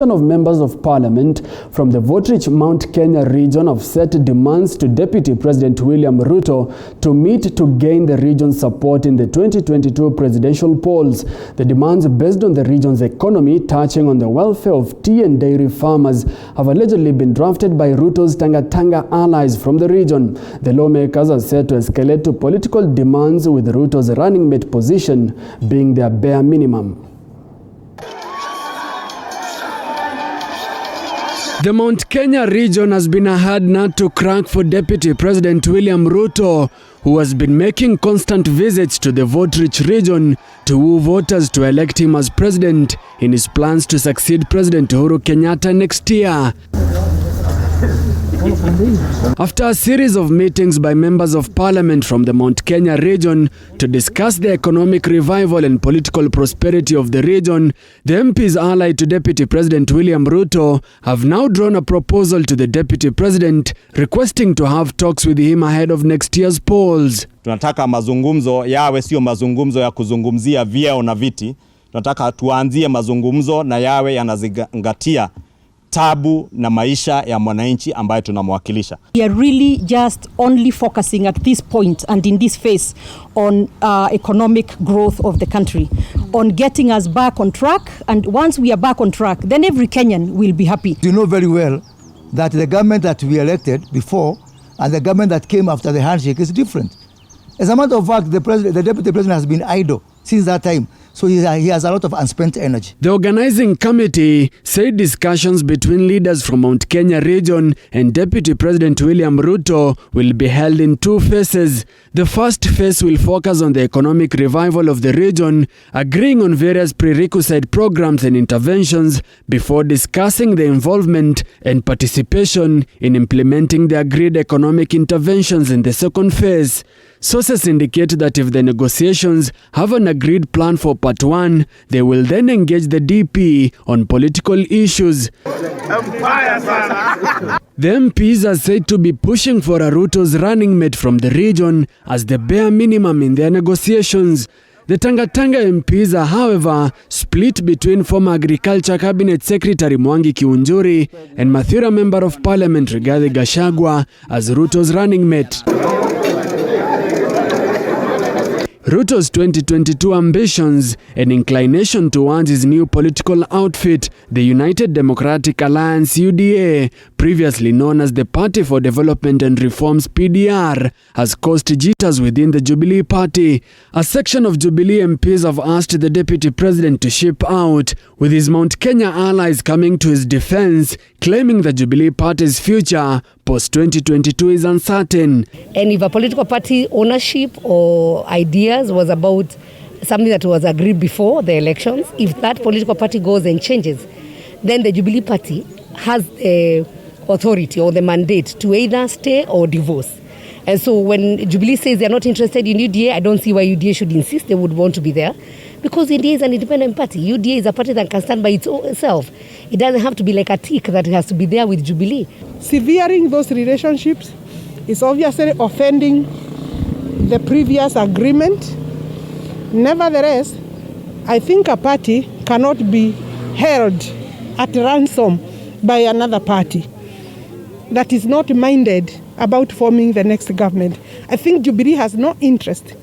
Of members of parliament from the vote-rich Mount Kenya region have set demands to Deputy President William Ruto to meet to gain the region's support in the 2022 presidential polls. The demands, based on the region's economy, touching on the welfare of tea and dairy farmers, have allegedly been drafted by Ruto's Tanga allies from the region. The lawmakers are set to escalate to political demands, with Ruto's running mate position being their bare minimum. The Mount Kenya region has been a hard nut to crack for Deputy President William Ruto, who has been making constant visits to the vote-rich region to woo voters to elect him as president in his plans to succeed President Uhuru Kenyatta next year. After a series of meetings by members of parliament from the Mount Kenya region to discuss the economic revival and political prosperity of the region, the MPs allied to Deputy President William Ruto have now drawn a proposal to the Deputy President requesting to have talks with him ahead of next year's polls. Tunataka mazungumzo yawe sio mazungumzo ya kuzungumzia vyeo na viti. Tunataka tuanzie mazungumzo na yawe yanazingatia tabu na maisha ya mwananchi ambaye tunamwakilisha. We are really just only focusing at this point and in this phase on economic growth of the country, on getting us back on track, and once we are back on track, then every Kenyan will be happy. You know very well that the government that we elected before and the government that came after the handshake is different. As a matter of fact, the deputy president has been idle since that time. So he has a lot of unspent energy. The organizing committee said discussions between leaders from Mount Kenya region and Deputy President William Ruto will be held in two phases. The first phase will focus on the economic revival of the region, agreeing on various prerequisite programs and interventions before discussing the involvement and participation in implementing the agreed economic interventions in the second phase. Sources indicate that if the negotiations have an agreed plan for Part 1, they will then engage the DP on political issues. The MPs are said to be pushing for a Ruto's running mate from the region as the bare minimum in their negotiations. The Tanga MPs are, however, split between former Agriculture Cabinet Secretary Mwangi Kiunjuri and Mathura Member of Parliament Rigathi Gachagua as Ruto's running mate. Ruto's 2022 ambitions and inclination towards his new political outfit, the United Democratic Alliance UDA, previously known as the Party for Development and Reforms PDR, has caused jitters within the Jubilee Party. A section of Jubilee MPs have asked the Deputy President to ship out, with his Mount Kenya allies coming to his defense, claiming the Jubilee Party's future post-2022 is uncertain. And if a political party ownership or ideas was about something that was agreed before the elections, if that political party goes and changes, then the Jubilee Party has the authority or the mandate to either stay or divorce. And so when Jubilee says they're not interested in UDA, I don't see why UDA should insist they would want to be there, because UDA is an independent party. UDA is a party that can stand by itself. It doesn't have to be like a tick that it has to be there with Jubilee. Severing those relationships is obviously offending the previous agreement. Nevertheless, I think a party cannot be held at ransom by another party that is not minded about forming the next government. I think Jubilee has no interest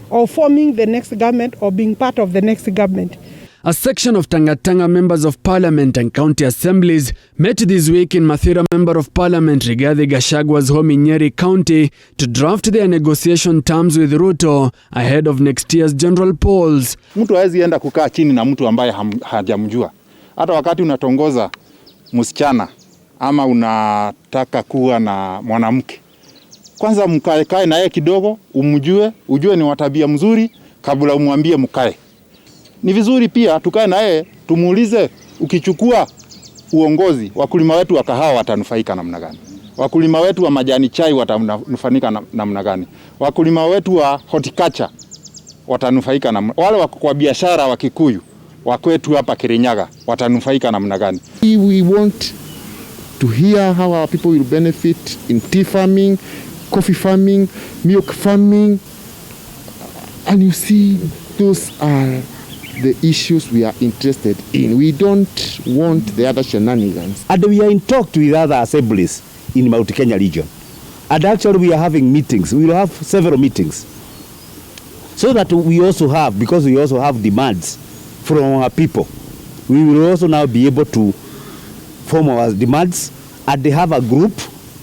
of forming the next government or being part of the next government. A section of Tanga members of parliament and county assemblies met this week in Mathura Member of Parliament Rigathi Gachagua's home in Nyeri County to draft their negotiation terms with Ruto ahead of next year's general polls. Mtu hawezi enda kukaa chini na mtu ambaye hajamjua. Hata wakati unatongoza msichana ama unataka kuwa na mwanamke, kwanza mkae na yeye kidogo, umjue, ujue ni watabia mzuri kabla umwambie mkae. Ni vizuri pia tukae na yeye tumuulize, ukichukua uongozi, wakulima wetu wa kahawa watanufaika namna gani? Wakulima wetu wa majani chai watanufaika namna gani? Wakulima wetu wa horticulture watanufaika namna, wale wa biashara wa Kikuyu wa kwetu hapa Kirinyaga watanufaika namna gani? We want to hear how our people will benefit in tea farming, coffee farming, milk farming, and you see those are the issues we are interested in. We don't want the other shenanigans. And we are in talk with other assemblies in Mount Kenya region. And actually we are having meetings. We will have several meetings. So that we also have, because we also have demands from our people, we will also now be able to form our demands, and they have a group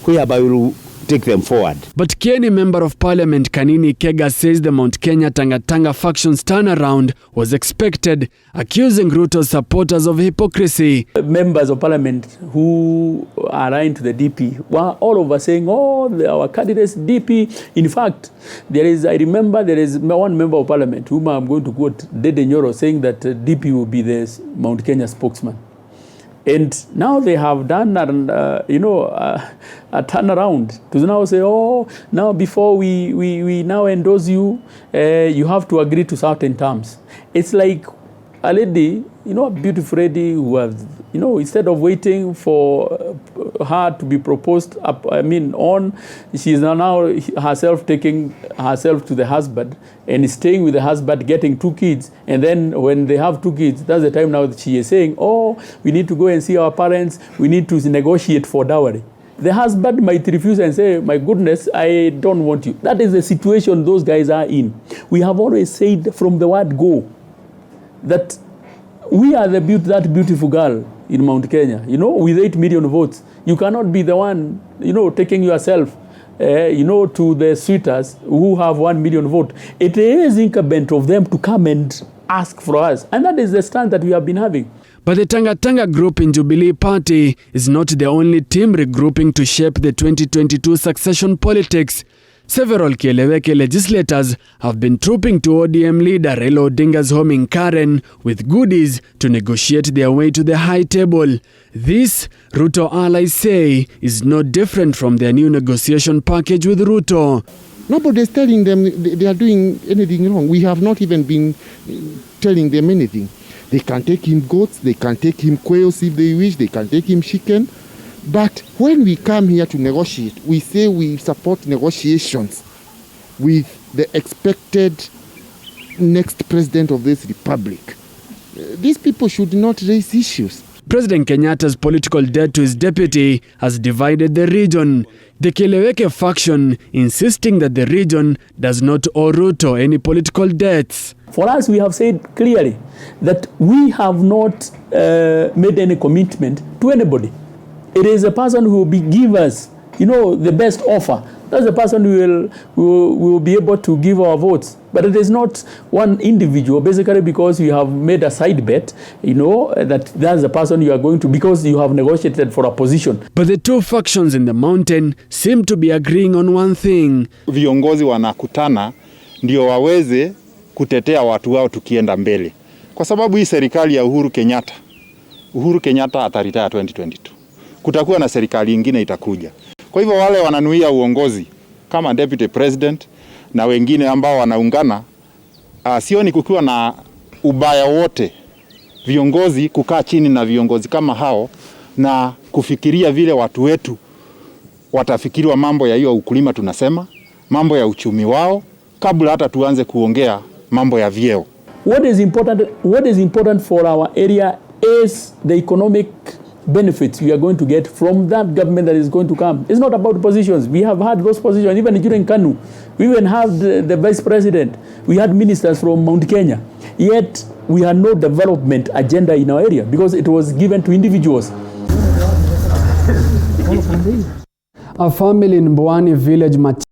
whereby we will take them forward. But Kieni Member of Parliament Kanini Kega says the Mount Kenya Tanga faction's turnaround was expected, accusing Ruto's supporters of hypocrisy. Members of Parliament who are aligned to the DP were all over saying, oh, our candidates DP. In fact, I remember there is one member of Parliament whom I'm going to quote, Dede Nyoro, saying that DP will be the Mount Kenya spokesman. And now they have done, a turnaround to now say, oh, now before we now endorse you, you have to agree to certain terms. It's like a lady, a beautiful lady who has, instead of waiting for her to be proposed, she is now herself taking herself to the husband and staying with the husband, getting 2 kids. And then when they have 2 kids, that's the time now that she is saying, oh, we need to go and see our parents. We need to negotiate for dowry. The husband might refuse and say, my goodness, I don't want you. That is the situation those guys are in. We have always said from the word go that we are that beautiful girl in Mount Kenya, with 8 million votes. You cannot be the one, taking yourself, to the suitors who have 1 million votes. It is incumbent of them to come and ask for us. And that is the stand that we have been having. But the Tanga group in Jubilee Party is not the only team regrouping to shape the 2022 succession politics. Several Kieleweke legislators have been trooping to ODM leader Raila Odinga's home in Karen with goodies to negotiate their way to the high table. This, Ruto allies say, is no different from their new negotiation package with Ruto. Nobody is telling them they are doing anything wrong. We have not even been telling them anything. They can take him goats, they can take him quails if they wish, they can take him chicken. But when we come here to negotiate, we say we support negotiations with the expected next president of this republic. These people should not raise issues. President Kenyatta's political debt to his deputy has divided the region. The Kieleweke faction insisting that the region does not owe Ruto any political debts. For us, we have said clearly that we have not made any commitment to anybody. It is a person who will give us, the best offer. That's the person who will be able to give our votes. But it is not one individual, basically because you have made a side bet, that's the person you are going to, because you have negotiated for a position. But the two factions in the mountain seem to be agreeing on one thing. Viongozi wanakutana ndio waweze kutetea watu wao tukienda mbele. Kwa sababu hii serikali ya Uhuru Kenyatta ataritaya 2022. Kutakuwa na serikali nyingine itakuja. Kwa hivyo wale wananuia uongozi kama deputy president na wengine ambao wanaungana, sioni kukiwa na ubaya wote viongozi kukaa chini na viongozi kama hao na kufikiria vile watu wetu watafikiriwa mambo ya hiyo ukulima tunasema, mambo ya uchumi wao, kabla hata tuanze kuongea mambo ya vyeo. What is important for our area is the economic benefits we are going to get from that government that is going to come. It's not about positions. We have had those positions even during KANU. We even have the vice president. We had ministers from Mount Kenya. Yet we had no development agenda in our area because it was given to individuals. A family in Mbwani village